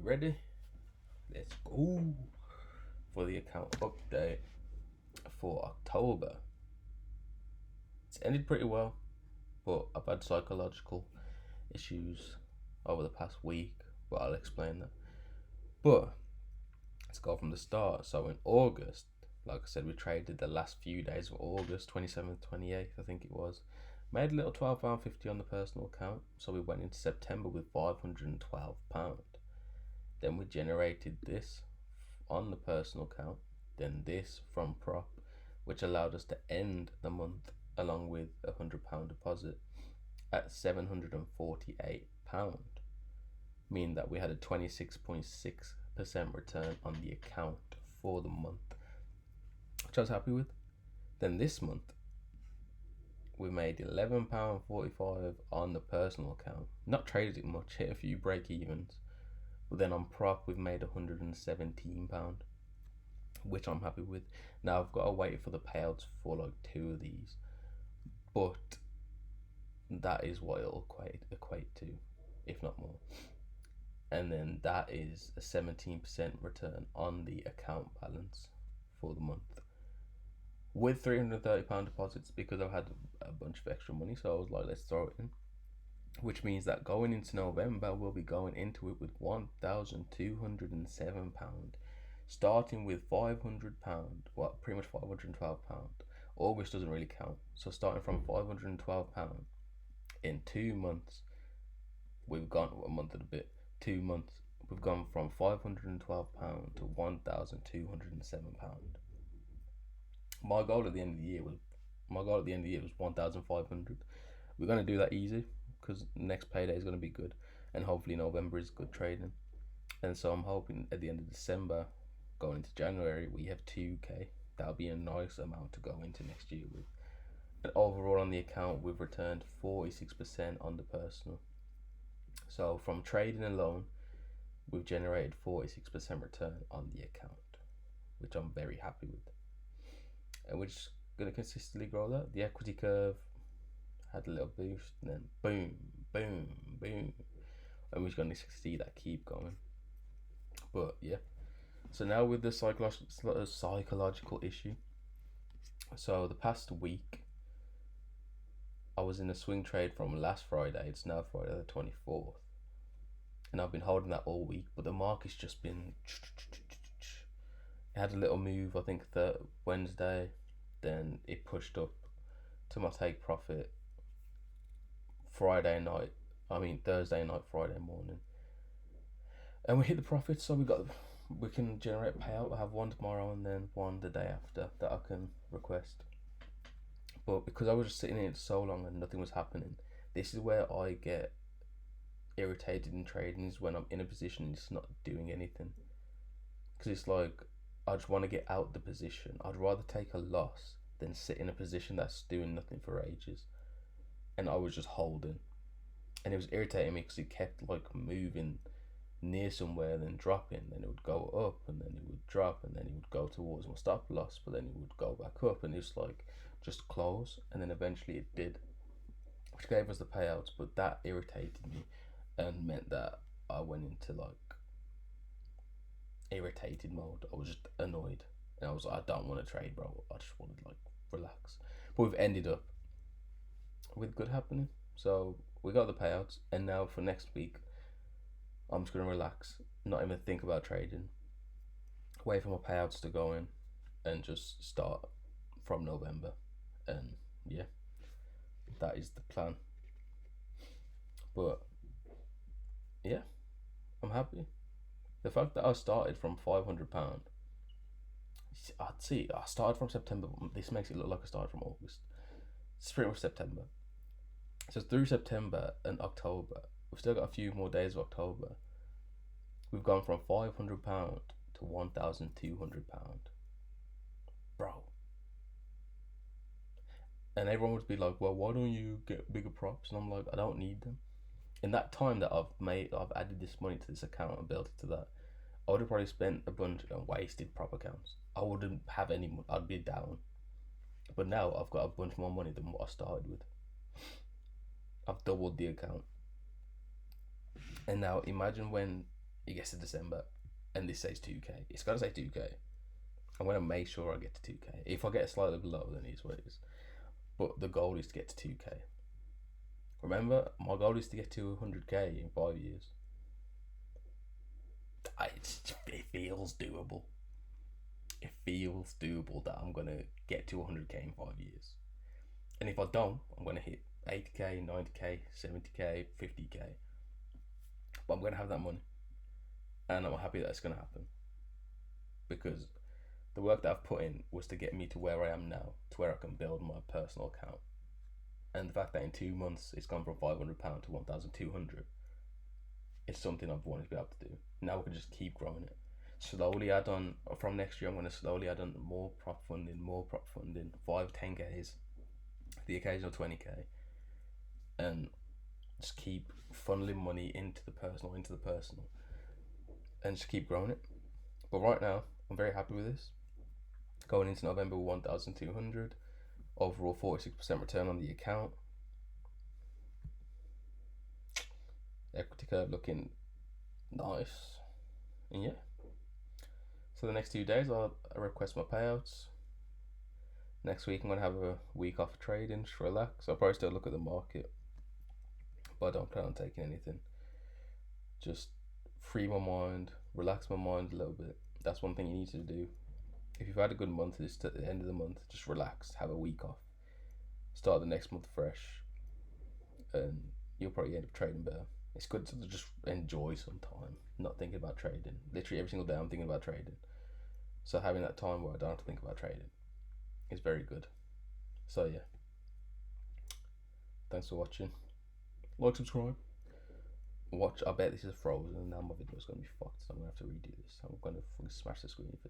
Ready? Let's go for the account update for October. It's ended pretty well, but I've had psychological issues over the past week, but I'll explain that. But let's go from the start. So in August, like I said, we traded the last few days of August, 27th, 28th, I think it was. Made a little £12.50 on the personal account, so we went into September with £512. Then we generated this on the personal account, then this from prop, which allowed us to end the month along with £100 deposit at £748, meaning that we had a 26.6% return on the account for the month, which I was happy with. Then this month, we made £11.45 on the personal account. Not traded it much, hit a few break evens. But then on prop, we've made £117, which I'm happy with. Now I've got to wait for the payouts for like 2 of these, but that is what it'll equate to, if not more. And then that is a 17% return on the account balance for the month, with £330 deposits, because I've had a bunch of extra money. So I was like, let's throw it in, which means that going into November, we'll be going into it with £1,207, starting with £500, well, pretty much £512. August doesn't really count, so starting from £512 in 2 months, we've gone a month and a bit. 2 months, we've gone from £512 to £1,207. My goal at the end of the year was 1,500. We're gonna do that easy because next payday is gonna be good, and hopefully November is good trading. And so I'm hoping at the end of December, going into January, we have 2k. That'll be a nice amount to go into next year with. And overall on the account, we've returned 46% on the personal. So from trading alone, we've generated 46% return on the account, which I'm very happy with. And we're just gonna consistently grow that. The equity curve had a little boost, and then boom, boom, boom, and we're just gonna see that keep going. But yeah, so now with the psychological issue. So the past week, I was in a swing trade from last Friday. It's now Friday the 24th, and I've been holding that all week. But the market's just been. It had a little move, I think, Wednesday. Then it pushed up to my take profit Thursday night, Friday morning, and we hit the profit. So we can generate payout. I have one tomorrow and then one the day after that I can request. But because I was just sitting in it so long and nothing was happening, this is where I get irritated in trading, is when I'm in a position and it's not doing anything. Because it's like, I just want to get out the position. I'd rather take a loss than sit in a position that's doing nothing for ages. And I was just holding, and it was irritating me because it kept like moving near somewhere, then dropping, then it would go up, and then it would drop, and then it would go towards my stop loss, but then it would go back up, and it's like just close. And then eventually it did, which gave us the payouts. But that irritated me and meant that I went into like irritated mode. I was just annoyed, and I was like, I don't want to trade, bro. I just want to like relax. But we've ended up with good happening. So we got the payouts, and now for next week, I'm just gonna relax, not even think about trading, wait for my payouts to go in, and just start from November. And yeah, that is the plan. But yeah, I'm happy. The fact that I started from £500, I started from September. This makes it look like I started from August. It's pretty much September. So through September and October, we've still got a few more days of October. We've gone from £500 to £1,200, bro. And everyone would be like, "Well, why don't you get bigger props?" And I'm like, I don't need them. In that time that I've added this money to this account and built it to that, I would have probably spent a bunch and wasted prop accounts. I wouldn't have any money. I'd be down. But now I've got a bunch more money than what I started with. I've doubled the account. And now imagine when it gets to December and this says 2K. It's got to say 2K. I'm going to make sure I get to 2K. If I get slightly below, then it is what it is. But the goal is to get to 2K. Remember, my goal is to get to 100K in 5 years. It feels doable. It feels doable that I'm going to get to 100K in 5 years. And if I don't, I'm going to hit 80K, 90K, 70K, 50K. But I'm going to have that money. And I'm happy that it's going to happen. Because the work that I've put in was to get me to where I am now, to where I can build my personal account. And the fact that in 2 months it's gone from £500 to 1,200, it's something I've wanted to be able to do. Now we can just keep growing it. Slowly add on, from next year I'm going to slowly add on more prop funding, 5, 10Ks, the occasional 20K, and just keep funneling money into the personal, and just keep growing it. But right now, I'm very happy with this. Going into November with 1,200, overall 46% return on the account. Equity curve looking nice. And yeah. So the next 2 days I'll request my payouts. Next week I'm going to have a week off trading, just relax. I'll probably still look at the market, but I don't plan on taking anything. Just free my mind, relax my mind a little bit. That's one thing you need to do. If you've had a good month, it's at the end of the month, just relax, have a week off. Start the next month fresh, and you'll probably end up trading better. It's good to just enjoy some time, not thinking about trading. Literally every single day I'm thinking about trading. So having that time where I don't have to think about trading is very good. So yeah. Thanks for watching. Like, subscribe. Watch, I bet this is frozen and now my video is going to be fucked, so I'm going to have to redo this. I'm going to smash the screen if it